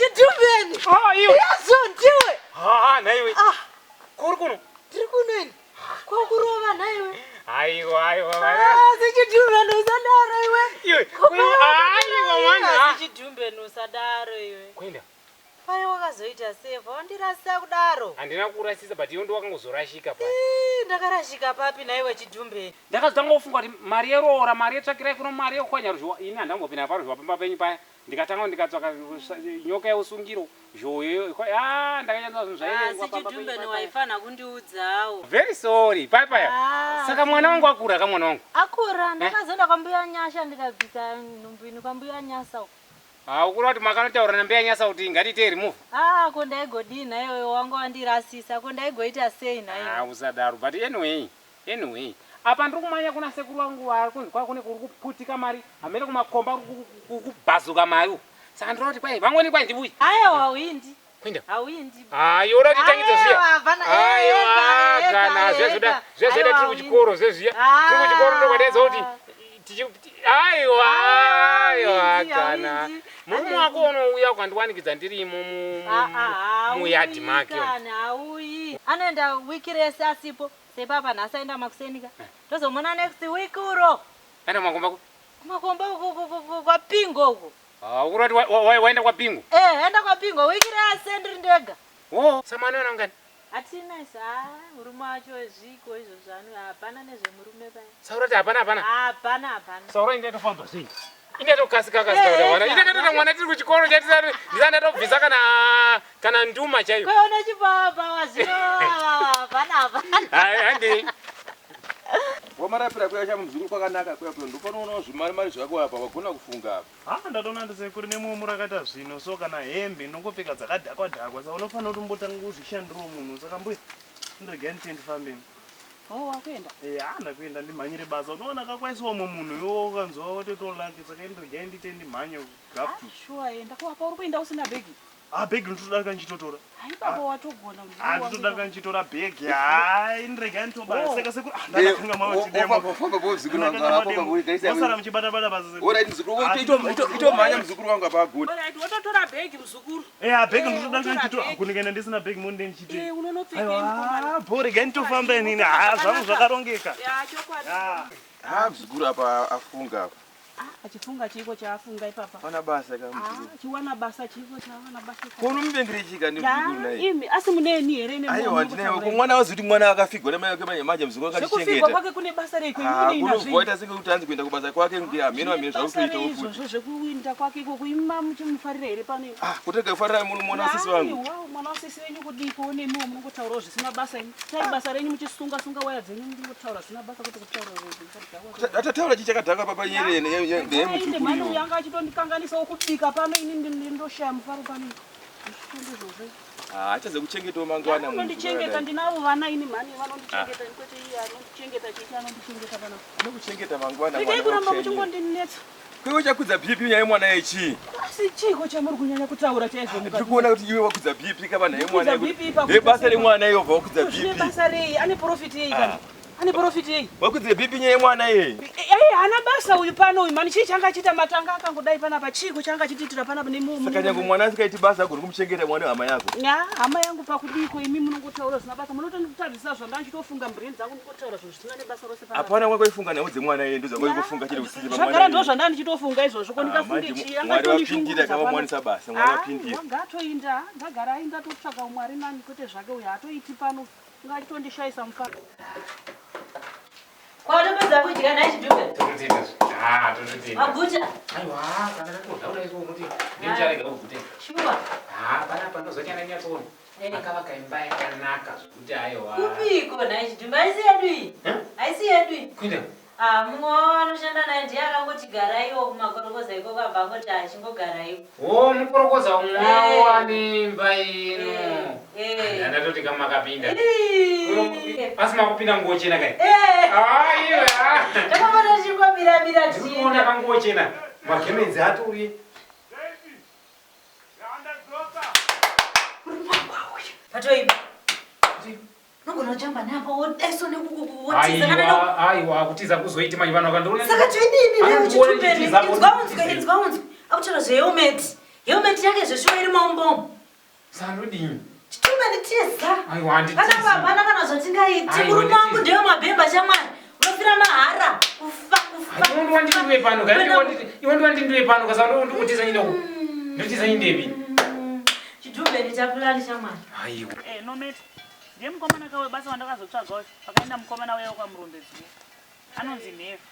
Chidhumbeni. Iwe. Yazo ndiwe. Naiwe. Kuri kuno. Tiri kunoini. Kwakurova naiwe. Aiwa. Chidhumbeni usadaro iwe. Iwe. Mwana. Chidhumbeni usadaro iwe. Kwenda. Pai wakazoita seva wandirasisa kudaro. Handina kurasisa but iwe ndo wakangozorashika pa. Ndakarashika papi naiwe Chidhumbeni. Ndakazotanga kufunga kuti mari yeroora, mari yetsvakirai kuno, mari yekwanya ruzhowa. Ini handambopinda paruzhowa pamba penyu paya. Ndikatanga ndikatsvaka nyoka yeusungiro. Zhoyo. Ndakanyatsa zvinhu zvairengwa pamba penyu. Chidhumbeni waifana kundiudzawo. Very sorry. Paya. Saka mwana wangu akura ka mwana wangu. Akura ndakazoenda kwambuya Nyasha ndikabvisa nhumbwini kwambuya Nyasa. Ukura kuti makanotaura nambuya Nyasa kuti ngatiite remove. Ko ndaigodii naiwe wangu wandirasisa, ko ndaigoita sei naiwe. Usadaro but anyway. Apa ndiri kumanya kuna sekuru wangu vari kunzi kwakune kuri kuputika mari, hamene kumakomba kubhazuka mari. Saka ndinoti kwai vamweni kwai ndibuyi. Hauindi. Kwenda. Hauindi. Yora titangidze zviya. Kana zvezvoda tiri kuchikoro zvezviya. Tiri kuchikoro ndokwadedza kuti kana murume wako unouya ukandiwanikidza ndirimo muyadhi make. Hauyi. Anoenda wiki rese asipo. Sepapa nhasi aenda makusenika. Tozomona next week uro. Aenda kumakomba? Kumakomba kwapingo uko. Urati waenda kwapingo? Enda kwapingo wiki rese ndiri ndega. Samani wana ngani? Atina murume wacho zviko izvo zvanu hapana nezvemurume paya. Saurati hapana? Hapana. Saura indetofamba sei? Indetokasika wana. Indekatota mwana tiri kuchikoro chatisati ndisandatobvisa kana nduma chaiyo. Kwaona chipapa wazvino hapana. Handi. Wamarapira kuya chamuzukuru kwakanaka kuya ndopanoona zvimari zvako apa wagona kufunga apa. Ndatoona ndisekuri nemumu rakata zvino so kana hembe nongopfeka dzakadhakwa saka unofanira kuti umbotanga kuzvishandirawo munhu saka mbuya ndirega ndifambeni. Wakuenda? Ndakuenda ndimhanyire basa. Unoona kakwaisiwa munhu iwo ukanzwa wototolaki saka ndirega ndite ndimhanye gapu. Shuwa enda kwapa uri kuenda usina bhegi? Bhegi ndotodaka nchitora. Baba watogona. Ndotodaka nchitora bhegi. Ndirega nditobasa. Saka sekuru ndakanga mawati demo. Ofamba bozikuru wanga apo muri kaisa. Wasara mchibata basa sekuru. Ora muzukuru ito mhanya muzukuru wanga pagoni. Ora watotora bhegi muzukuru. Bhegi ndotodaka nchitora. Kuningena ndisina bhegi munde nchite. Unonopfeka bhori genditofamba inini. Zvangu zvakarongeka. Chokwadi. Muzukuru apa afunga apa. Achifunga chiko chaafunga ipapa. Pana basa kamuzukuru. Chiwana basa chiko chawana basa. Kono mubengere chika ndimuzukuru naye. Imi asi muneni here ne mwana. Aiwa ndinaye ko mwana wazuti mwana akafigwa namai yake manje muzukuru akatichengeta. Kufigwa kwake kune basa reko imune ina zvi. Kunoita senge kuti anzi kuenda kubasa kwake ngi ameno zvaukuita ufu. Izvo zvekuinda kwake ko kuima muchimufarira here pane. Kutega kufarira munhu mwana wasisi wangu. Mwana wasisi wenyu kudiko one mwe munongotaura zvisina basa ini. Tai basa renyu muchisunga waya dzenyu ndingotaura zvisina basa kuti kutaura zvezvo. Atataura chichakadhaka papa nyerere ne manu yanga achitondikanganisa okubika pano ini ndoshaya mufaro pano. Achaze kuchengetawo mangwana munhu. Ndichengeta ndinavo vana ini mhani vanondichengeta nikote iye anondichengeta chichi anondichengeta pano. Anokuchengeta mangwana mwana. Ndikei kuramba muchingondinetsa. Kwewe chakudza BP nyaya mwana yechi. Asi chiko chamuri kunyanya kutaura chaizvo mukati. Ndikuona kuti iwe wakudza BP kaba naye mwana. Basa remwana iye obva wakudza BP. Basa rei ane profit yei kana. Ane profit yei. Wakudza BP nyaya mwana ye. Hana basa uyu pano uyu mani chii changa achita matanga akangodai panapa chiko changa achititira panapa nemumu. Saka nyangu mwana asikaiti basa agoni kumuchengeta mwana hama yako. Hama yangu pakudiko imi munongotaura zvisina basa munotonditarisira zvandachitofunga mbrain dzangu ndingotaura zvinhu zvisina nebasa rose panapa. Apana mwakaifunga nawo dzemwana ye ndizo mwaifunga chiri usiku pamwana. Zvagara ndo zvandanichitofunga izvozvo ko ndikafunge chii anga tonishungura kama mwanisa basa mwari wapindira. Ngatoinda ndagara ainda totsvaga umwari nani kwete zvake uyu hatoiti pano ngatondishaisa mufaro. Kwatopedza kudya naye Chidhumbeni. Totenda. Maguta. Aiwa, kana kudlaura izvo kuti ndicharega ugute. Shuwa. Panapa ndozonyanya nyatsoona. Akavaka imba yakanaka zvokuti aiwa. Kupiko naye Chidhumbeni aisi yedu iyi. Aisi yedu iyi. Kuinda. Mumwe wanoshanda naye ndiye akangoti garaiwo kumakorokoza iko kabva ngoti achingogaraiwo. Mukorokoza umwe wane imba ino. Ndatoti kama makapinda. Asi makupinda nguo chena kai. Iwe. Ndakabona chingobira chii. Ndikuona kanguo chena. Magemenzi atori. Patoiba. Nogona chamba napo wodeso nekukuwotiza kana aiwa kutiza kuzoiti manje vanhu vakandoona. Saka twinini leo Chidhumbeni inzwa unzwe. Akuchera zveometi. Helmet yake zveshuwa iri maumbomo. Sandodini. Chidhumbeni tiza. Aiwa nditi. Kana baba kana zvatingaiti murume wangu ndiwe mabhemba shamwari. Unofira mahara. Kufa. Iwo ndindiwe pano kana iwo ndindiwe pano kasando ndikutiza indoko. Nditiza indebi. Chidhumbeni chapulani shamwari. Aiwa. No mate. Ndiye mukomana kawe basa wandakazotsvaga wacho. Pakaenda mukomana wewe kwamurondedzi. Anonzi Nefu.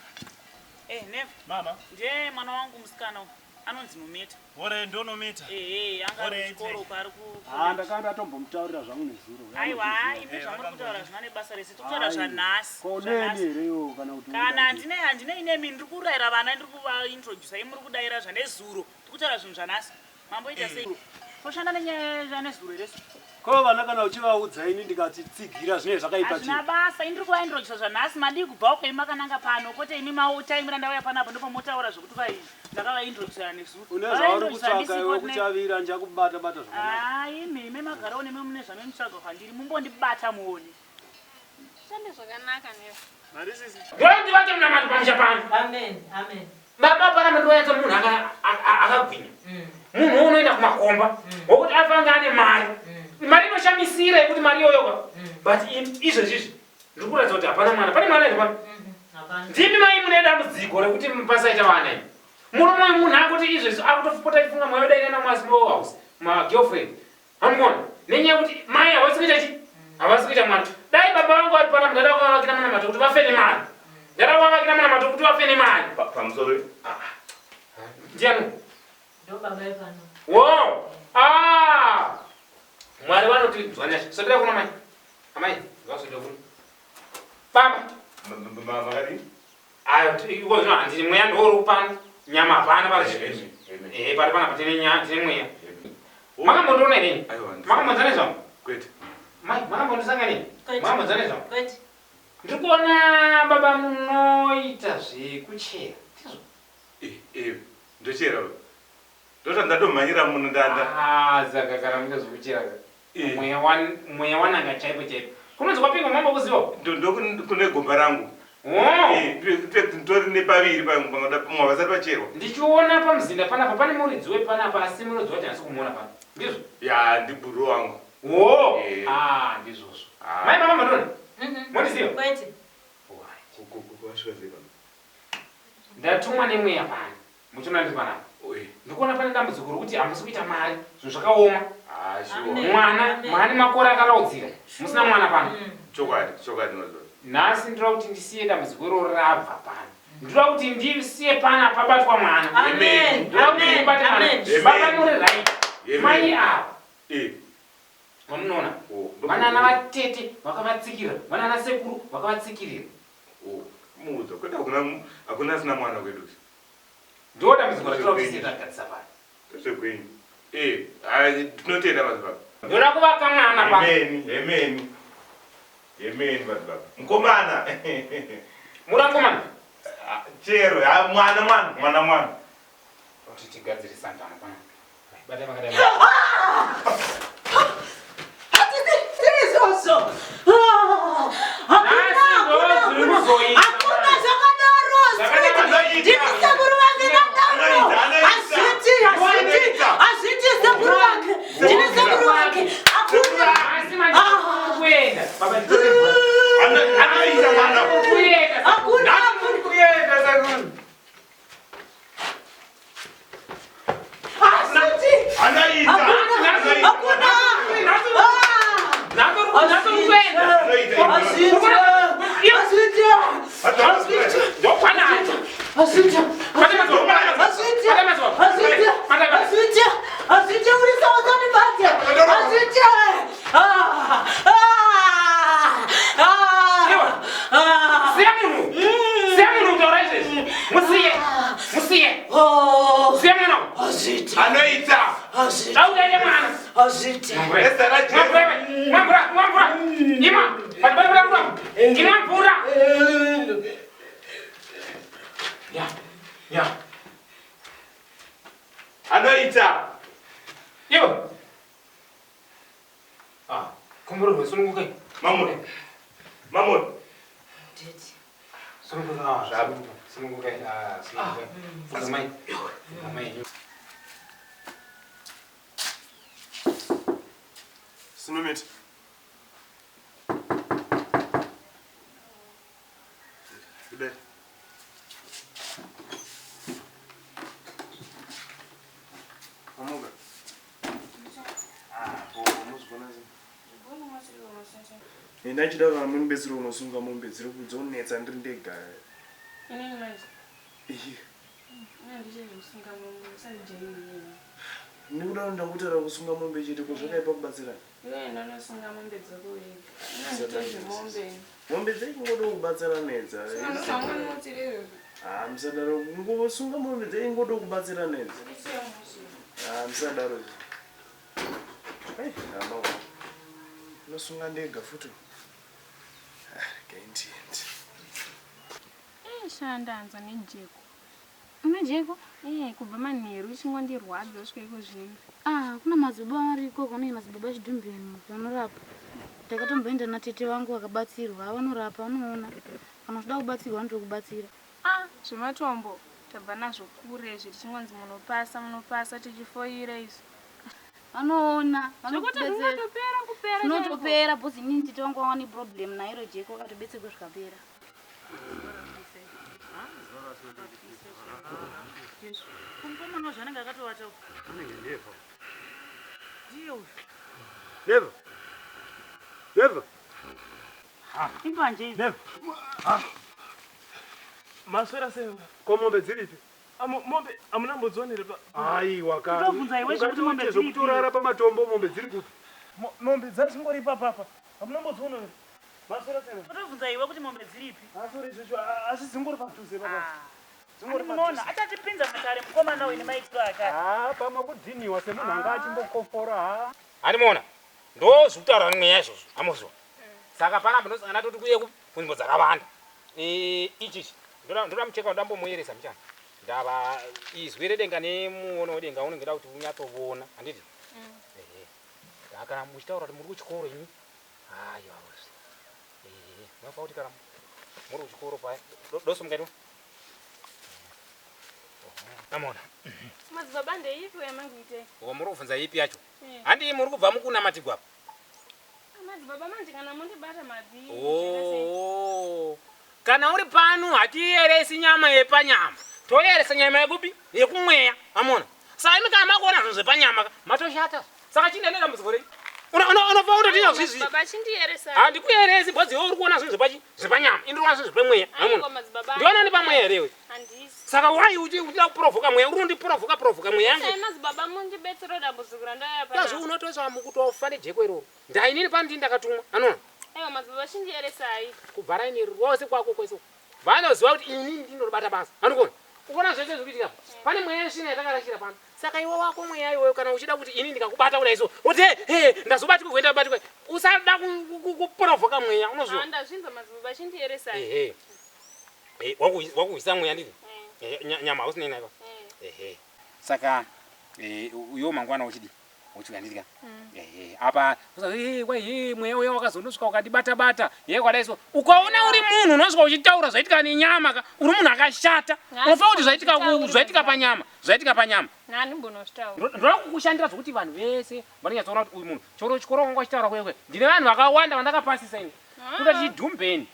Nefu. Mama. Ndiye mwana wangu musikana anonzi Nometa. Ore ndonometa. Anga kuchikoro pari ku. Ndakanda tombomutaurira zvangu nezuro. Aiwa, imi zvamuri kutaura zvina nebasa rese tokutaura zvanhasi. Koneni reyo kana kuti. Kana handine inemi ndiri kurayira vana ndiri kuvaintroduce muri kudayira zvanezuro. Tikutaura zvinhu zvanhasi. Mamboita sei? Toshanda nenyaya zvanezuro rese. Ko vana kana uchivaudza ini ndikati tsigira zvine zvakaipa chii. Hazvina basa, indiri kuvaintroduce zvanhasi. Madii kubva uko imakananga pano. Kwete imi mautaimira ndauya panapo ndipo motaura zvokuti ndakavaintroducera nezuro. Une zvauri kutsvaga iwe kuchavira njakubata bata zvakanaka. Imi magarawo nemi mune zvanomutsvaga kwandiri mumbondibata muone. Shande zvakanaka Nefu. Marisisi. Ndondi vake mnamati pamusha pano. Amen. Baba para mandoyatsa munhu akagwinya. Munhu unoenda kumakomba wokuti afanga ane mari. Mari inoshamisira yekuti mari iyoyoka. But izvezvizvi ndiri kuratidza kuti hapana mwana. Pane mwana ere pano? Ndimi mai mune dambudziko rekuti pasaita vana imi. Murume munhu akuti izvezvi akutopota chifunga mweya wedaira namwasi house magirlfriend. Hamuona? Nenyaya yekuti mai havasi kuita chi? Havasi kuita mwana. Dai baba vangu vari pana mudada wakavakira munamato kuti vafene mari. Dada wakavakira munamato kuti vafene mari. Pamusoro. Ndiani? Ndo baba epano. Wow! Mwari vanoti dzwanya. Sondera kuna mai. Amai, vasondera kuna. Baba. Makadi. Iko zvino handiri mweya ndori pano. Nyama hapana pari zvizvi. Pari pana tine mweya. Makambondiona ine? Makambonzana nezvangu? Kwete. Mai, makambondisanga nei? Makambonzana nezvangu? Kwete. Ndiri kuona baba munoita zvekuchera. Ndochera. Ndoti ndatomhanyira muno ndanda. Saka kana muita zvekuchera. Mweya wananga chaipo chaipo. Kunonzi kwapinga mambo kuziva? Ndokune gomba rangu. Ndori nepaviri pamwe vasati vacherwa. Ndichiona pamuzinda panapa pane muridzi wepanapa asi munodziva kuti handisi kumuona pano. Ndizvo? Ya, ndibhuru wangu. Ndizvozvo. Mai mama madona? Mundiziva? Kwete. Ndatumwa nemweya pano. Muchiona ndiri panapa. Ndikuona pane dambudziko rokuti hamusi kuita mari. Zvinhu zvakaoma. Mwana makore akaraudzira. Musina mwana pano. Chokwadi mazvo. Nhasi ndinoda kuti ndisiye dambudziko iroro rabva pano. Ndinoda kuti ndisiye pana pabatwa mwana. Amen. Ndinoda kuti ndibate mwana. Baba muri right. Mai ava. Vamunoona? Vanana vatete vakavatsikira. Vanana sekuru vakavatsikirira. Muudza kwete hakuna asina mwana kwedu. Ndo dambudziko ratinoda kuti tisiye tagadzisa pano. Zvegwenyu. Tinotenda Madzibaba. Ndoda kuvaka mwana pano. Amen Madzibaba. Mukomana. Murakomana? Chero, mwana. Kuti tigadzire sangano pano. Bata makadai. Sinometi. Kudai. Amuga. Muzvikonazi. Ndachida kana munibetsera unosunga mombe dziri kudzonetsa ndiri ndega. Inini manje. Iyi. Ndichizosunga mombe sandijairi. Ndikuda ndakutara kusunga mombe chete kuzvakaipa kubatsira. Iwe ndanosunga mombe dzako wega. Ndinoita mombe. Mombe dzaingoda kubatsira nedza. Musadaro kungosunga mombe dzaingoda kubatsira nedza. Musadaro. Hamba. Nosunga ndega futi. Gaintiend. Shandanza nejeko. Una jeko? Kubva manheru chingondirwadza kusvika zvino. Kuna madzibaba ariko kune madzibaba Chidhumbeni vanorapa. Takatomboenda natete wangu akabatsirwa, vanorapa, vanoona. Kana uchida kubatsirwa vanotokubatsira. Zvematombo tabva nazvo kure zvichingonzi munopasa tichifoira izvo. Vanoona, vanotopera kupera. Zvinotopera bhozi inini tete wangu wani problem nairo jeko akatobetserwa zvikapera. Kumkomana zvanenge akatovata uko. Anenge ndeva. Ndiyo. Deva. Impanje izi. Deva. Maswera senga. Ko mombe dziripi? Mombe amunambodzonere pa. Aiwa ka. Ndobvunza iwe kuti mombe dziripi. Kutorara pamatombo mombe dziri kuti. Mombe dzasingori papa. Amunambodzonere. Maswera senga. Ndobvunza iwe kuti mombe dziripi. Asori zvicho asi dzingori padhuze papa. Unoona achatipinza matare mukomana wene maitiro akati. Pamwe kudhiniwa semunhu anga achimbokopora. Animona. Ndo zvekutaura nemweya izvozvo. Amozwa. Saka pana munosangana toti kuye kunzvimbo dzakawanda. Ichichi ndoda mucheka ndambomuyeresa mchana. Ndava izwi redenga nemuono wedenga unenge da kuti unyatsoona. Handiti? Kana muchitaura kuti muri kuchikoro ini. Hayi wabusi. Mwafa kuti kana muri kuchikoro paya. Dosomukaitwa. Amona. Madzibaba ndeipi yamanguite? Muri kubvunza ipi yacho? Handi muri kubva mukuna Madzibaba. Madzibaba manje kana mundibata mabvi. Kana uri pano hatieresi nyama yepanyama. Toyeresa nyama yekupi? Yekumweya. Amona. Saka imi kana makuona zvinhu zvepanyama matoshata. Saka chinenera muzikore. Unofa kuti tinya zvizi. Baba chindieresa. Handikuyeresi bhodzi uri kuona zvinhu zvepanyama. Indiri kuona zvinhu zvepamweya. Amona. Ndiona ndi pamweya here. Handisi. Saka why uchida kuprovoka mweya? Uri ndiprovoka mweya yangu. Madzibaba mundibetsera dambudziko ndaya Yazvo unotosa mukutofa nejeko iroro. Ndainini pano ndakatumwa. Anona. Aiwa madzibaba chindieresai. Kubvara ini rose kwako kwese. Vanoziva kuti ini ndinobata basa. Anokona. Ukona zvese zvikuitika. Pane mweya yesina yatakarashira pano. Saka iwe wako mweya iwe kana uchida kuti ini ndikakubata kudai so. Uti ndazobatika kuenda batika. Usada kuprovoka mweya. Unozviona. Ndazvinza madzibaba chindieresai. Wakuisa mweya ndiri. Nyama usina inaiva. Saka uyo mangwana uchidi. Uchikanditika. Apa mweya uyo wakazondosvika ukandibata. Kwadai so. Ukaona uri munhu unosvika uchitaura zvaitika nenyama ka. Uri munhu akashata. Unofa kuti zvaitika panyama. Nani mbonoshtaura. Ndoda kukushandira zvokuti vanhu vese vanonyatsoona kuti uyu munhu choro chikoro wanga uchitaura kwekwe. Ndine vanhu vakawanda vandakapasisa ini. Kuda Chidhumbeni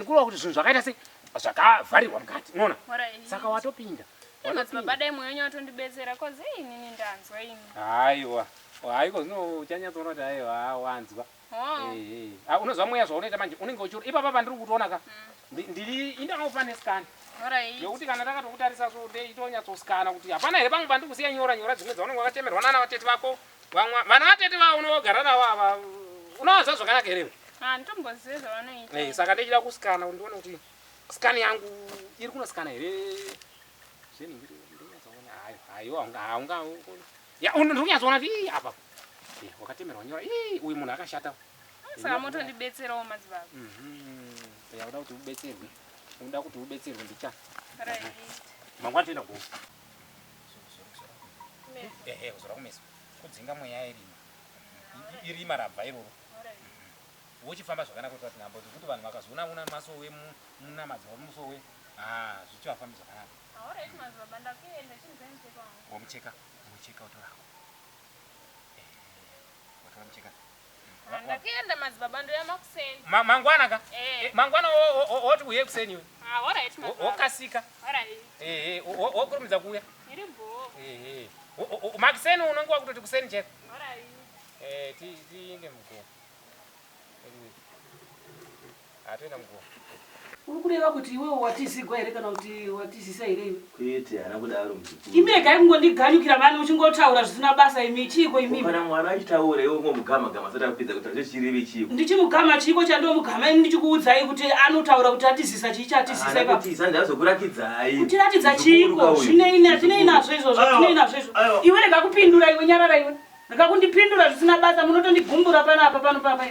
kuri kuti zvinhu zvakaita sei zvakavharirwa mukati. Unoona? Saka watopinda. Madzibaba dai mwenyu atondibetsera kozi inini ndanzwa ini. Aiwa. Haiko zvino uchanyatsoona kuti aiwa wanzwa. Unozwa mweya zvaunoita manje unenge uchiri ipapa pandiri kutoona ka. Ndiri indakufane scan. Yokuti kana takatokutarisa so ndeitonyatsoscan kuti hapana here pamwe pandiri kusiya nyora dzimwe dzaunenge wakatemerwa nana vatete vako. Vana vatete vao unogara navo ava. Unowanzwa zvakanaka here? Nditomboziva zvavanoita. Saka ndichida kuskana kuti ndione kuti scan yangu iri kunoskana here. Ndikunyatsoona kuti apa wakatemerwa nyora uyu munhu akashata. Saka motondibetserawo madzibaba. Uda kuti ubetserwe. Unoda kuti ubetserwe ndicha. Mangwana toenda kugomo. Kuzora kumesa. Kudzinga mweya irima rabva iroro. Uchifamba zvakanaka kuti nhambo dzekuti vanhu vakazoona una masowe muna madzibaba musowe. Zvichivafambi zvakanaka. Alright madzibaba ndakuenda chinzenzeko wangu. Mucheka utorako. Mucheka. Ndakaenda Madzibaba ndo yamakuseni. Mangwana ka? Eh. Mangwana oti uye kuseni we. Ah, alright Madzibaba. Okasika. Alright. Okurumidza kuya. Iri mbo. Makuseni unongowa kutoti kuseni cheko. Alright. Tiinde mugova. Atoenda mugova. Uri kureva kuti iwewe watizigwa here kana kuti watizisa here iwe? Kwete hana kudaro muzukuru. Imega kungondiganyukira vana uchingotaura zvisina basa imi chiko imi. Kana mwana achitaura iwe ngomugama gama sata kupedza kuti ndechirive chiko. Ndichimugama chiko chandomugama ini ndichikuudzai kuti anotaura kuti atizisa chichatisisa ipapo. Atizisa ndazokurakidzai. Kuti ratidza chiko zvine inazvo izvozvo zvine inazvo izvo. Iwe rega kupindura iwe nyarara iwe. Rega kundipindura zvisina basa munotondigumburwa panapa pano papa.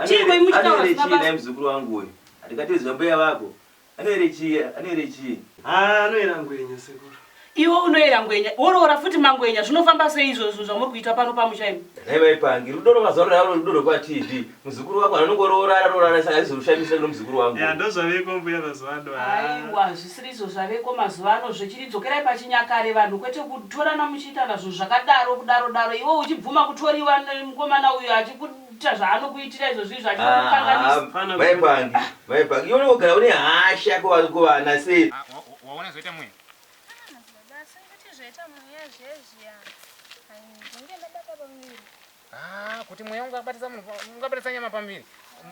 Chiko imi muchitaura zvisina basa. Ani muzukuru wangu uyu. Ndikatizwa mbeya vako. Anoerechi. Anoera ngwenya sekuru. Iwe unoera ngwenya. Worora futi mangwenya zvinofamba sei izvozvo zvamuri kuita pano pamushaimi. Haiwa ipangi rudoro mazoro ravo rudoro kwa TV. Muzukuru wako anongorora saka azorushamisa nomuzukuru wangu. Ya ndozvaveko mbuya mazuvano. Aiwa zvisiri izvo zvaveko mazuvano zvechiridzokerai pachinyakare vanhu kwete kutorana muchiita nazvo zvakadaro kudaro iwe uchibvuma kutoriwa nemukomana uyu achikuita zvaanokuitira izvo zvizvo achikanganisa. Maipangi iwe unogara une hasha kuvana sei? Waona zoita mwe? Madzibaba singati zvoita mweya zvezviya. Ndinge ndabata pamuviri. Kuti mweya ungabatisa nyama pamuviri.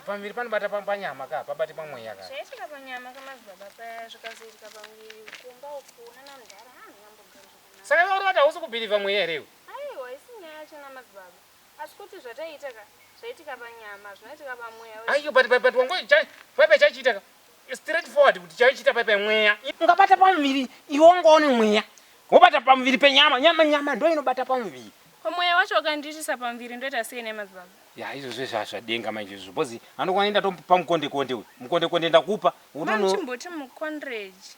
Pamuviri panobata panyama ka, pabati pamweya ka. Zvaitika panyama kaMadzibaba paya zvikazoitika pamuviri kumba ukuna namudhara nyambogara zvakanaka. Saka uri kuti hausi kubhiliva mweya here iwe? Aiwa isi nyaya yacho naMadzibaba. Asi kuti zvataitaka zvaitika panyama zvinoitika pamweya. Aiyo but wango chachiita ka. Straight forward kuti chaichita paipa mweya. Ungabata pamuviri iwe ungaone mweya. Wobata pamuviri penyama, nyama ndo inobata pamuviri. Pamweya wacho wakandiitisa pamuviri ndoita sei neMadzibaba? Ya izvo zvadenga manje izvo. Bozi anokuenda topa mukonde uyu. Mukonde ndakupa. Unono chimboti mukondreji.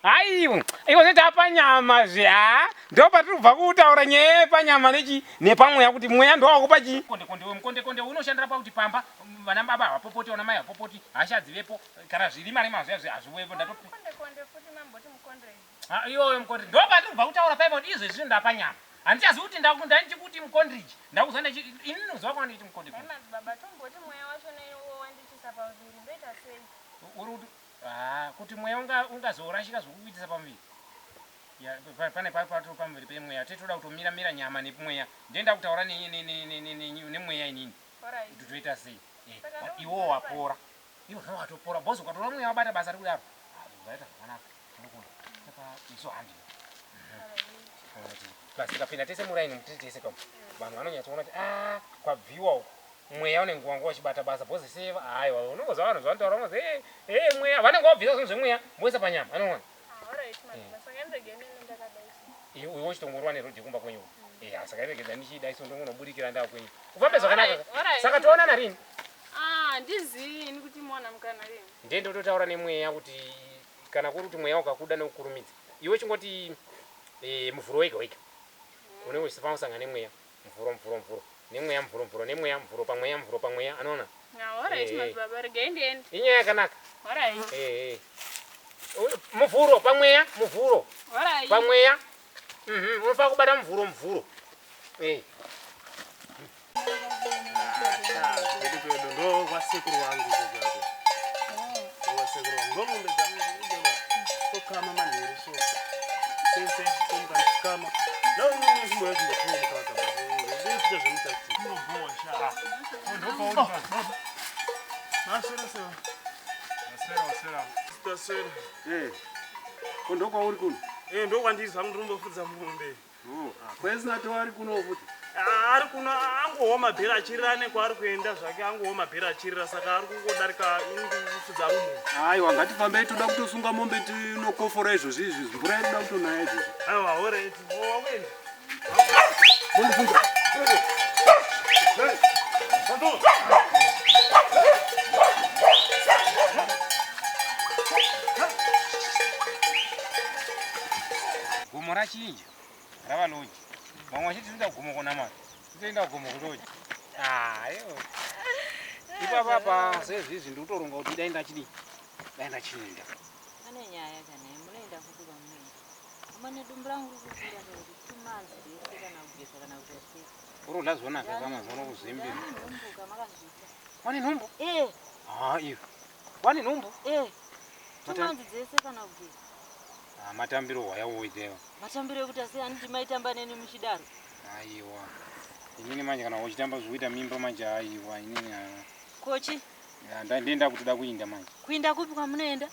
Aiwa. Iwo zita panyama zva. Ndo patubva kutaura nyaya panyama nepamweya kuti mweya ndo wakupa chi. Mukonde unoshandira pa kuti pamba vana baba vapopoti ona mai vapopoti hashadzivepo kana zviri mari mazvo hazviwepo ndatopi. Konde futi mamboti mukondreji. Iwo mukonde. Ndo patubva kutaura paipa kuti izvo zvinhu ndapanyama. Handichazi kuti ndachikuti mukondriji. Ndakuzwa ini nozwa kwani kuti mukonde. Madzibaba tomboti mweya wacho neiwo wandichisa pamuviri ndoita sei? Uri kuti mweya ungazorashika zvokuitisa pamuviri. Pane pato pamuviri pemweya tetoda kutomira nyama nepamweya. Ndenda kutaura nemweya inini. Kuti toita sei? Iwo wapora. Iwo watopora. Bozi ukatora mweya wabata basa rikudaro. Zvaita zvakanaka. Ndinokunda. Saka iso handi. Basi kapinda tese muraini mutitese kama. Vanhu vanonyatsoona kuti kwabviwa uko. Mweya unenge wangu wachibata basa bozi seva. Haiwa unongozwa vanhu zvanotaura ngozi mweya vanenge wabvisa zvinhu zvemweya voisa panyama. Anoona? Alright Madzibaba saka ndegene ndakadaisa. Iwe uchitongorwa nerudi kumba kwenyu. Saka iregedza ndichidaiso ndongoburikira ndava kwenyu. Ufambe zvakanaka. Saka toonana rini? Ndizini kuti mwana mukana rini. Ndendo totaura nemweya kuti kana kuri kuti mweya ukakuda nekukurumidza. Iwe chingoti muvhuro wega. Unenge uchifana kusangana nemweya mvuro. Nemweya mvuro. Nemweya mvuro pamweya. Anoona? Alright Madzibaba regai ndiende. Inyaya yakanaka. Alright. Muvhuro pamweya. Alright. Pamweya. Unofana kubata mvuro. Ndo kwasekuru wangu zvazo. Kwasekuru wangu ngombe dzangu tokama manhero so. Sense chitomba chikama. Nawo nyinyi zimwe zvindophuma kaka. Ndizvo zvemutati. Ndobosha. Ndobona. Nasera. Stasera. Kondo kwa uri kuno? Ndo kwandiza mndumbofudza mombe. Kwesina to ari kuno futi. Ari kuno angowa mabhera achirira nekwari kuenda zvake angowa mabhera achirira saka ari kungodarika indufudza rumu. Aiwa ngatifambei toda kutosunga mombe tinokofora izvozvi izvi mvura inoda kutonaya izvozvi. Aiwa alright. Wakwenda. Mundifunga. Gomo rachinja rava loji. Vamwe vachiti tinoda kugomo kunamata. Toenda kugomo kuloji. Aiwa. Ipapapa sezvizvi ndikutoronga kuti dai ndachinenda. Pane nyaya kana munoenda futi pamwe. Mane dumbu rangu rikukura kuti tumanzi dzese kana kugeza kana kutoseka. Uri lazonaka kama zvono kuzimbi. Nhumbu kamakazvita. Wani nhumbu? Iyo. Wani nhumbu? Tumanzi dzese kana kugeza. Matambiro wayawoitewa. Matambiro ekuti asi anditi maitamba neni muchidaro. Aiwa. Inini manje kana uchitamba zvoita mimba manje aiwa inini. Kochi? Ndaenda kuti da kuinda manje. Kuinda kupi kwamunoenda?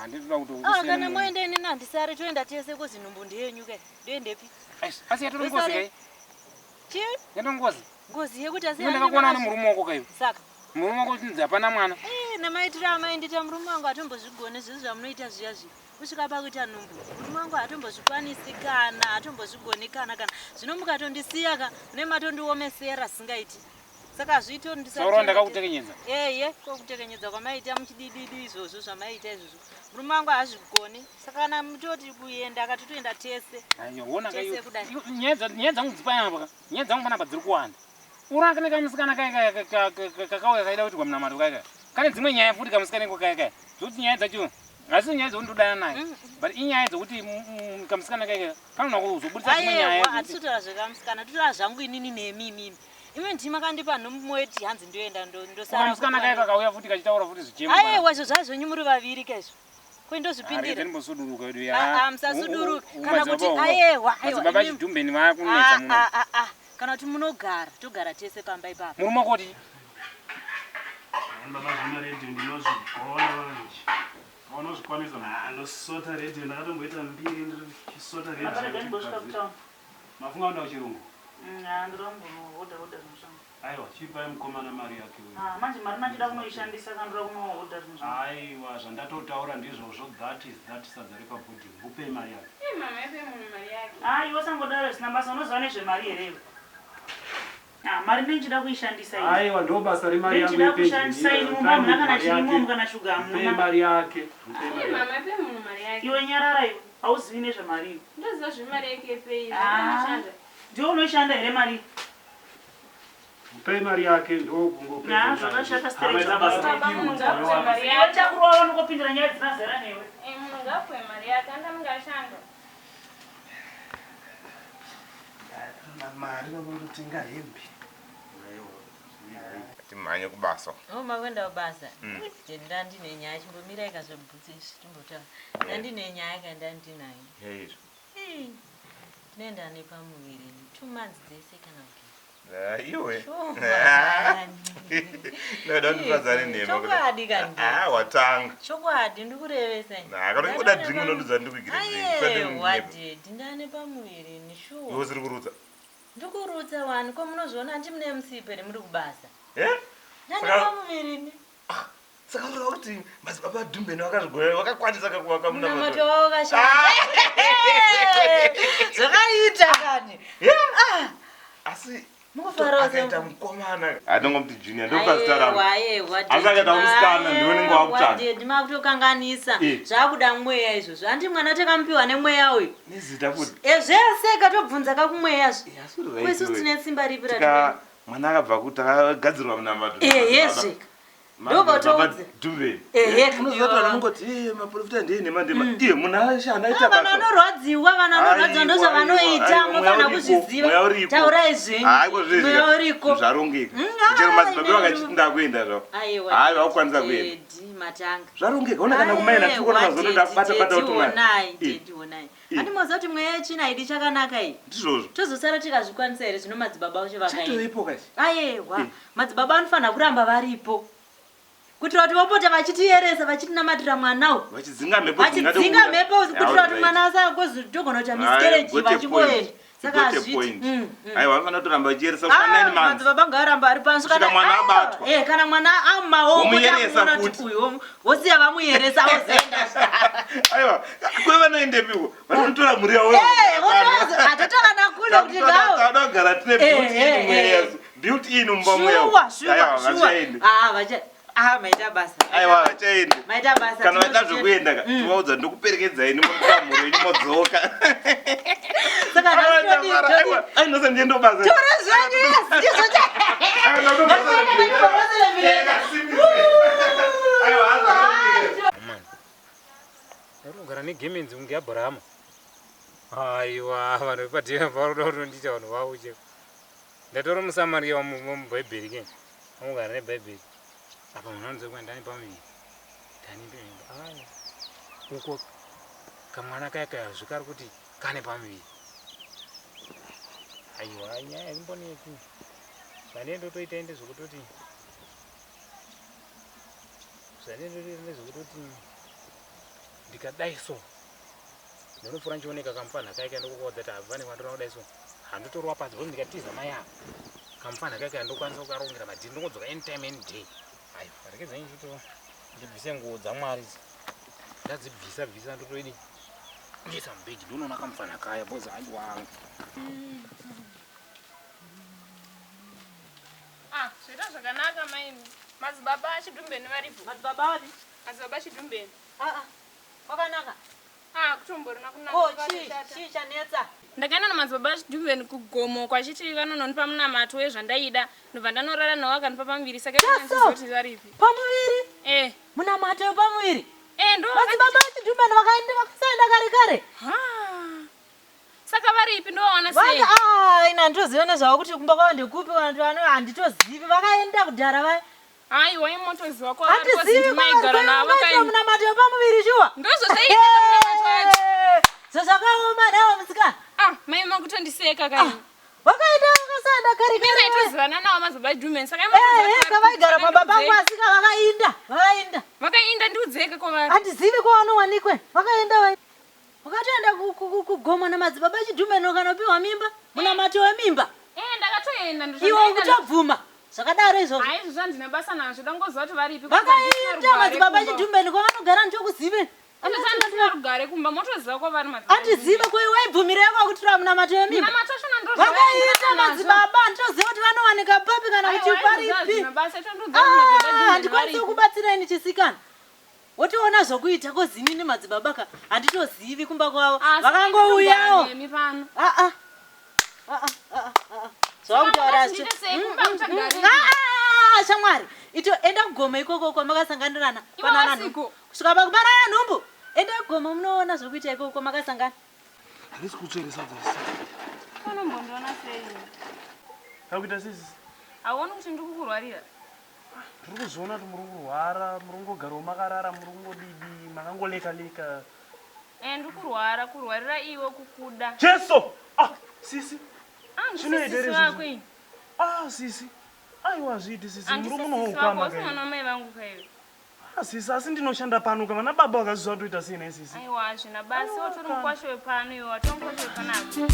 Ndinoda kuti kana moenda ini nandisare toenda tese kuzi nhumbu ndiyenyu kai. Ndoendepi? Asi yatori ngozi kai. Chi? Yato ngozi. Ngozi yekuti asi ndakakuona nemurume wako kai. Saka murume wako tinzi hapana mwana. Namaitira amaindita murume wangu atombozvigone zvizvi zvamunoita zviya zvi. Kusvika pakuita nhumbu. Murume wangu atombozvikwanisi kana atombozvigone kana zvino mukatondisiya ka nematondiomesera singaiti. Saka zvito ndisati. Sauro ndakakutekenyedza. Kokutekenyedza kwamaita muchidididi izvozvo zvamaita izvozvo. Murume wangu hazvigone. Saka kana mutoti kuenda akatotoenda tese. Aiona kai. Nyedza mudzipa apa. Nyedza mufana pa dziri kuwanda. Urakane kamusikana kai kakauya kaida kuti kwa mnamato kai. Kane dzimwe nyaya futi kamusikana kai. Zvuti nyaya dzacho. Asi nyaya dzondodana naye. But inyaya dzokuti kamusikana kai kana kuzobudisa dzimwe nyaya. Atsutora zvekamusikana tutora zvangu inini nemimi. Imwe ndima kandipa nomumweti hanzi ndoenda ndosara. Kamusikana kai kakauya futi kachitaura futi zvichema. Wazvo zvazvo muri vaviri kaizvo. Kwendozvipindira. Ndinosuduruka edu Musasuduruka kana kuti aiwa. Madzibaba Chidhumbeni vakunetsa muno. Kana kuti munogara togara tese pamba ipapo. Murume koti baba zvino radio ndinozvigona manje. Unozvikwanisa ndosota radio ndakatomboita mbiri ndisota radio. Mafunga unda chirungu. Ndirombo order zvimushanga. Aiwa chipai mukomana mari yake uyu. Manje mari machida kunoishandisa kandira kuno order zvimushanga. Aiwa zvandatotaura ndizvozvo that sadza repabhodhi mupe mari yake. Mama yape munhu mari yake. Iwe sangodaro zvisina basa unoziva nezvemari here iwe. Mari ndinchida kuishandisa iwe. Aiwa ndo basa remari yangu ndinchida kushandisa ini mumba muna kana chirimo kana shuga hamuna. Mupe mari yake. Mama yape munhu mari yake. Iwe nyarara iwe hauzivi nezvemari iwe. Ndoziva zvemari yake yepei. Zvinoshanda. Ndiwe unoishanda here mari? Mupe mari yake ndo kungope. Zvakashata straight. Baba munhu ngapuwe mari yake. Chakurova vanokupindira nyaya dzinazera newe. Munhu ngapuwe mari yake anda mungashanda. Mari nokutenga hembe. Timhanye kubasa. Makwenda kubasa. Ndandine nyaya chimbomira ikazobvutse chitombotaura. Ndandine nyaya kandandinayo. Yeizvo. Nenda nepamuviri 2 months dzese kana kuti. Iwe. Noda ndifadzane nemo. Chokwadi kandi. Watanga. Chokwadi ndikurevesa. Kana kuda dream unondoza ndikuigire dream. Wadi ndane pamuviri ni sure. Iwe ziri kurutsa. Ndikurutsa wani ko munozviona ndimune musipere muri kubasa. Ndane Saka pamuviri ni. Saka uri kuti Madzibaba Chidhumbeni wakazvigona wakakwanisa kakuwaka muna moto. Moto wakashanda. Zvakaita kani. Asi mukufaroza akaita mukomana. Atongomuti junior ndo pasitara. Aiwa. Asakaita musikana ndiwe ninge wakutanga. Ndima kutokanganisa. Zvakuda mweya izvo. Andi mwana takamupiwa nemweya uyu. Nezita kuti. Zvese katobvunza kakumweya zvo. Kwesu tine simba ripi ratinoda. Mwana akabva kuti akagadzirwa munamato. Yezve. Ndokotoudza. Chidhumbeni. Unozotaura unongoti maprofita ndiye nemandema. Iye munhu ashanda aita basa. Vana vanorwadziwa, vana vanorwadziwa ndozvavanoita, mufana kuzviziva. Taurai zvenyu. Mweya uriko. Zvarongeka. Chero Madzibaba vakachiti ndakuenda zvavo. Hayi wakukwanisa kuenda. Matanga. Zvarongeka. Ona kana kumaina tikona mazono ndabata utomai. Ndionai. Andimoziva kuti mweya yechina idi chakanaka iyi. Ndizvozvo. Tozosara tikazvikwanisa here zvino Madzibaba vacho vakaita. Chitoipo kachi. Aiwa. Madzibaba anofanira kuramba varipo. Kuitira kuti vopota vachitiyeresa vachitinamatira mwanawo. Vachidzinga mhepo vachidzinga mhepo kuitira kuti mwana asagozotogona kuita miscarriage vachiboenda. Saka azviti. Aiwa vanofana kutoramba vachiyeresa kusvika 9 months. Madzibaba ngaaramba ari pansi kana mwana abatwa. Kana mwana amaoko omuyeresa futi. Vosiya vamuyeresa vozoenda. Aiwa kwe vanoendepiko vanotora mhuri yavo. Atatokana kule kuti ngawo. Tanogara tine built in mumba mweya. Vacha maita basa. Aiwa vachaenda. Maita basa. Kana vaita zvekuenda tivaudza ndokuperekedzai nemupamuro yenyu modzoka. Saka ai nosa ndiendo basa. Tora zvanyu ndizvo cha. Aiwa unogara negemenzi kunge Abrahama. Aiwa, vanhu vepadhera varoda kutondita vanhu vavo cheko. Ndatora musamariya wamubhaibheri ke. Amugara nebhaibheri. Apa munhu anonzi kwenda ndani pamuviri. Ndani pemba. Aya. Uko kamwana kaya kazvikari kuti kane pamuviri. Aiwa, nyaya imboneki. Zvanendo toita ende zvokutoti. Zvanendo toita zvokutoti ndikadai so. Ndinofura nchioneka kamufana kaya kaenda kukodza kuti abva nekwandona kudai so. Handotorwa padzi kuti ndikatiza maya. Kamufana kaya ndokwanisa kukarongera madhini ndingodzoka anytime any day. Aiwa, rekedza nchito ndibvise nguo dzaMwari. Ndadzibvisa ndotoidi. Ndisa mubheji ndonoona kamufana kaya boza aiwa. Zviro zvakanaka maimi. Madzibaba Chidhumbeni varipo. Madzibaba wapi? Madzibaba Chidhumbeni. Wakanaka. Kutomborona chii chanetsa? Ndakaenda namadzibaba Chidhumbeni kugomo kwachiti vanononipa munamato wezvandaida. Ndobva ndanorara nawo akanipa pamuviri saka kuti varipi. Pamuviri? Munamato pamuviri? Ndo madzibaba Chidhumbeni vakaenda vakasaenda kare. Saka varipi ndoona sei? Ina nditoziva nezvavo kuti kumba kwavo ndekupi kana kuti vano handitozivi vakaenda kudhara vai. Aiwa imotoziva kwa handizivi maigara navo vakaenda munamato pamuviri shuwa. Ndozvozaita munamato wacho. Zvakaoma nawo musikana. Maima kutondiseka kai. Vakaenda vakasaenda kare. Mimi naitozivana nawo madzibaba Chidhumbeni saka imotoziva. Kavaigara pamba pangu asika vakaenda. Vakaenda ndiudzeke kwavari. Handizivi kwavanowanikwe. Vakaenda vai. Wakatoenda kugoma namadzibaba Chidhumbeni ukanopiwa mimba munamato wemimba. Ndakatoenda iwe kutobvuma zvakadaro izvozvo. Haizvo zvandine basa nazvo dangoziva kuti varipi. Vakaita madzibaba Chidhumbeni kwavanogara ndokuziveni. Rugare kumba motoziva kwavari madzibaba. Handizive kuyi waibvumireko kutura munamato wemimba. Vakaita madzibaba nditoziva kuti vanowanika papi kana kuti paripi. Handikwanisi kubatsiraini chisikana. Wotiona zvokuita kozinini madzibaba ka handitozivi kumba kwavo vakangouyawo. Shamwari ito enda kugoma ikoko kwamakasanganirana panana nhumbu kusvika pakubanana nhumbu enda kugoma munoona zvokuita ikoko makasangana. Handisi kutsveresa dzasi. Unombondiona sei? Akuita sisi. Hauoni kuti ndiri kukurwarira? Ndiri kuzviona kuti muri kurwara, muri kungogarawo makarara, muri kungodidi, makangoleka-leka. Ndiri kurwarira iwe kukuda. Jesu! Sisi. Sisi wako iyi. Sisi. Aiwa zviti sisi, muri munoukama kai. Usina mai vangu kai. Sisi, asi ndinoshanda pano kana baba vakaziva toita sei nei sisi. Aiwa hazvina basi wotori mukwasho wepano iwe watori mukwasho wepanapo.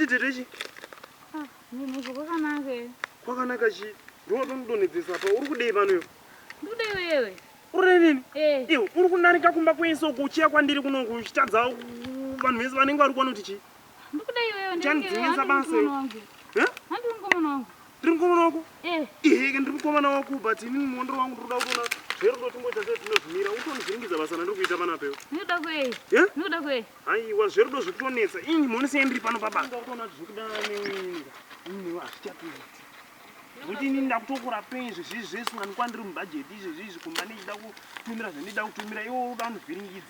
Dedi. Kwakanaka chi. Ndodonedzesa pa uri kudei panoyo. Ndikudei wewe. Uri nini? Iwe uri kunanika kumba kwenso kuchiya kwandiri kuno kuchitadza vanhu vese vanenge vari kuona kuti chi. Ndikudei wewe ndinodzinisa basa. Handiri mukomana wangu. Ndiri mukomana wako? Ndiri mukomana wako but inini muondoro wangu ndiri kuda kuona zverudo timboita setinozvimira utonivhiringidza basa randiri kuita panapo. Ndinoda kwei? Ndinoda kwei? Aiwa zverudo zviri kutonetsa. Inyi muonese ndiri pano pabasa. Ndikuona zvikuda nenga. Inini hazvichapiri. Kuti inini ndakutokura penzve zvizvi zvese kwandiri mubhajeti izvi kumba ndichida kutumira zvandida kutumira iwo uda kundivhiringidza.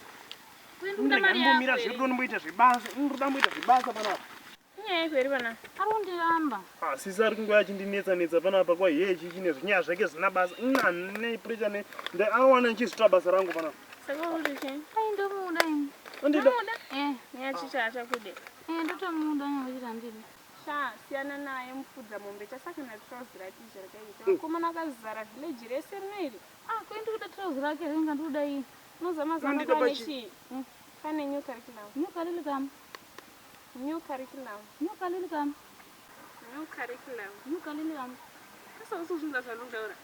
Ndambomira zverudo ndimboita zvebasa. Ndinoda kumboita zvebasa panapa. Nyaya yekuri pana. Ari kundiramba. Sisi ari kungoya achindinetsa panapa kwa hechi chine zvinyaya zvake zvina basa. Ina pressure awana nchizvita basa rangu panapa. Saka uri chini? Ndomuda ini. Ndida. Nyaya chicha achakude. Ndotomuda nyaya kuti ndiri. Sha, siyana naye mufudza mombe chasakana trouser ratizha rakaita. Vakomana vakazara village rese rinoiri. Kuenda kuda trouser rake ringa ndoda iyi. Unozama zama pane chi? Pane new curriculum. New curriculum. New curriculum. New curriculum. New curriculum. New curriculum. Sasa usuzvinda zvarudaura.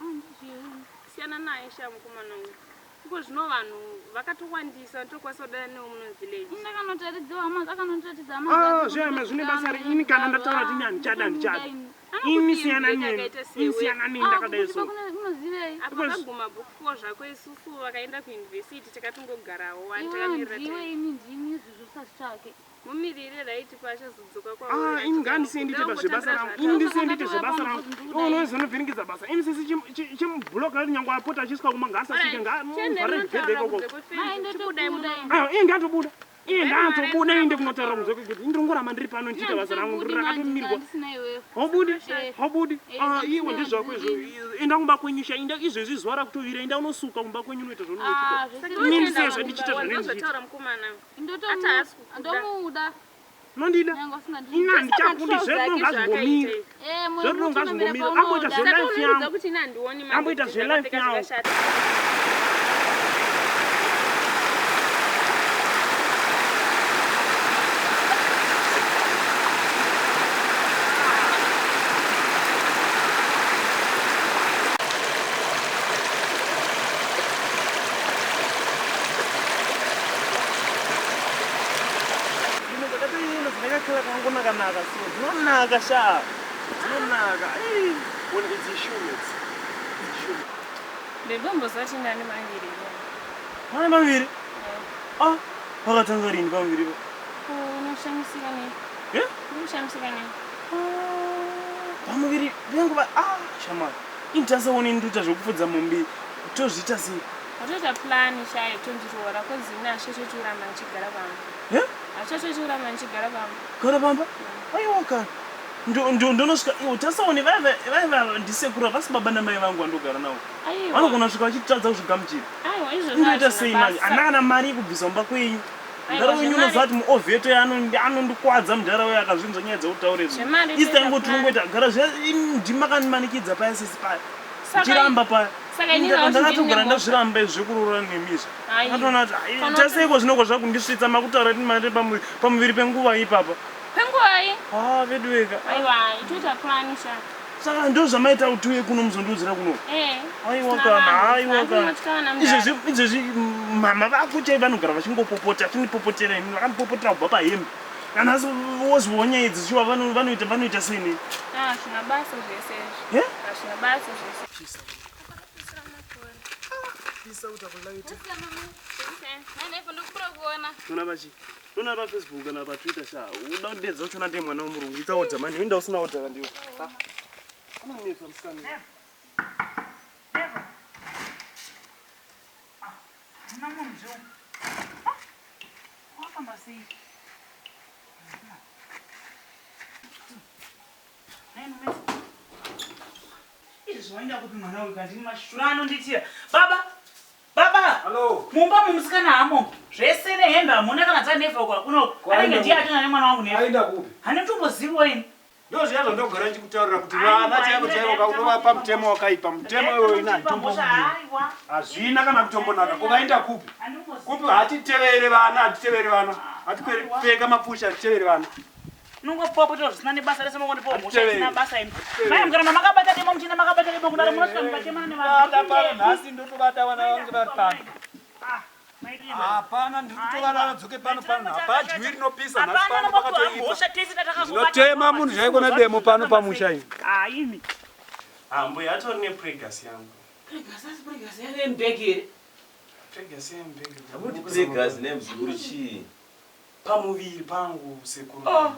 Siyana naye sha mukomana uyu. Kuko zvino vanhu vakatowandisa tokwasoda nemuno village. Ndakanotaridza amazi akanotaridza amazi. Zvema zvine basa ini kana ndataura kuti nyani chada ndichada. Ini siyana nini? Ini siyana nini ndakadai so. Unozivei? Apa kaguma bhuku zvako isusu vakaenda kuuniversity takatongogarawo wantakamirira. Ndimi izvo sasitsvake. Mumirire raiti pachazodzoka kwa. Ini ngandisendite pazvebasa rangu. Ini ndisendite zvebasa rangu. Unozonobvirinkidza basa. Ini sisi chimubhuloka kuti nyangwe apota achisvika kuma ngasasvike ngavhare gedhe ikoko. Iye ngatobuda. Iye ngatobuda inde kunotaura kunze kwekuti ndingoramba ndiri pano ndichita basa rangu rakatomirwa. Hobudi. Iwe ndizvako izvo. Enda kumba kwenyu sha inda izvezvi zuva rakutovira enda unosuka kumba kwenyu unoita zvaunoita. Ini ndisezvo ndichita zvanendichita. Ndomuda. Nondida. Ina ndichakundi zvedu ngazvingomira. Zvedu ngazvingomira. Amboita zvelife yangu. Amboita zvelife yangu. Nonaka sha. Nonaka. When it's insurance. Ndombozati ndani mangiri. Mwana mangiri? Vakatangarini mangiri? Unoshamisika nei? Unoshamisika nei? Pamuviri vengu shama. Intasaoni nduta zvokufudza mombe. Tozviita sei? Watoita plan shaye tondirora kozina ashototuramba nchigara pamwe. Achototuramba nchigara pamwe. Gara pamba? Aiwa kana. Ndonosvika iwo tasaoni vaiva ndisekura vasi baba namai vangu vandogara navo. Vanogona kusvika vachitadza kusvigamuchira. Aiwa izvo inoita sei manje? Anana mari yekubvisa mumba kwenyu. Ndaro wenyu unoziva kuti muovheto anondikwadza mundara we akazvinzwa nyaya dzeutaure izvo. Isi taingoti unongoita gara ndimakanimanikidza paya sisi paya. Uchiramba paya. Ndakatogara ndazviramba zvekurora nemizva. Ndakatoona kuti taseiko zvinogwa zvakundisvitsa makutaura kuti mari pamuviri penguva ipapa. Penguai? Vedu vega. Aiwa, itoita plan sha. Saka ndo zvamaita kuti uye kuno muzondiudzira kuno. Aiwa kana. Izvezvi mama vako chai vanogara vachingopopota, vachindipopotera ini vakanipopotera kubva pahembe. Kana asi wozviwo nyaya idzi chiwa vanoita sei nei? Zvina basa zvese. Zvina basa zvese. Pisa utakulaita. Naipo ndokupura kuona. Tuna bachi. Tuna pa Facebook na pa Twitter sha. Uda kundedza uchona ndiye mwana womurungu. Itaodza mani wenda usina odza ndiwo. Unomnetsa msikana. Namunzo. Wafamba sei? Izvoenda kuti mwana uyu kandini mashura anonditira. Baba! Hello. Mumba mumusikana hamo. Zvese nehembe hamuna kana dzanevha kwa kuno. Anenge ndiye atona nemwana wangu nefa. Aenda kupi? Hane tombozivo ini. Ndo zviya zvandogara ndichikutaurira kuti vana chaivo unova mutemo wakaipa. Mutemo iwoyo ina nditombo hazvina kana kutombonaka. Kuvaenda kupi? Kupi hatitevere vana, hatipfeka mapusha, hatitevere vana. Nungopopota zvisina nebasa rese mongondipo mhosva isina basa imi. Mai mugara makabata demo muchina makabata demo kudaro munosvika mukachemana nevanhu. Nhasi ndotobata vana vangu vari pano. Hapana, ndiri kutovana vadzoke pano. Hapadyi rinopisa nhasi pano pakatoipa. Ndinotema munhu zvaikona demo pano pamusha ini. Ini. Mbuya atori nepregasi yangu. Pregasi yake mbegere. Pregasi yembegere. Hamuti pregasi nemuzukuru chii? Pamuviri pangu sekuru.